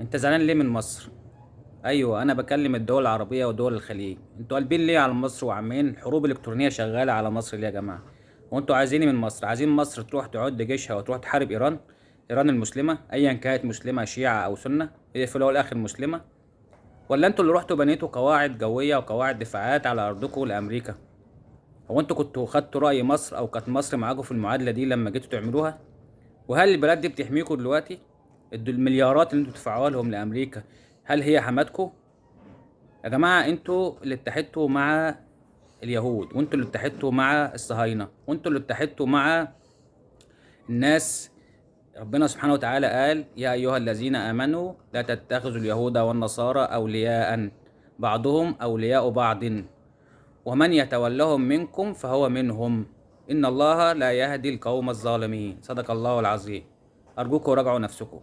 انت زعلان ليه من مصر؟ ايوه، انا بكلم الدول العربيه ودول الخليج. انتوا قلبين ليه على مصر وعمالين حروب الكترونيه شغاله على مصر ليه يا جماعه؟ وانتوا عايزين إيه من مصر؟ عايزين مصر تروح تعد جيشها وتروح تحارب ايران؟ ايران المسلمه ايا كانت، مسلمه شيعه او سنه، هي في الاول والاخر مسلمه. ولا انتوا اللي رحتوا بنيتوا قواعد جويه وقواعد دفاعات على ارضكم لامريكا؟ هو انتوا كنتوا خدتوا راي مصر او كانت مصر معاكم في المعادله دي لما جيتوا تعملوها؟ وهل البلاد دي بتحميكوا دلوقتي؟ المليارات اللي انتوا بتدفعوها لهم لامريكا، هل هي حماتكم؟ يا جماعة انتوا اللي اتحدتوا مع اليهود، وانتوا اللي اتحدتوا مع الصهاينة، وانتوا اللي اتحدتوا مع الناس. ربنا سبحانه وتعالى قال: يا أيها الذين آمنوا لا تتخذوا اليهود والنصارى أولياء، بعضهم أولياء بعض، ومن يتولهم منكم فهو منهم، إن الله لا يهدي القوم الظالمين. صدق الله العظيم. أرجوكم راجعوا نفسكم.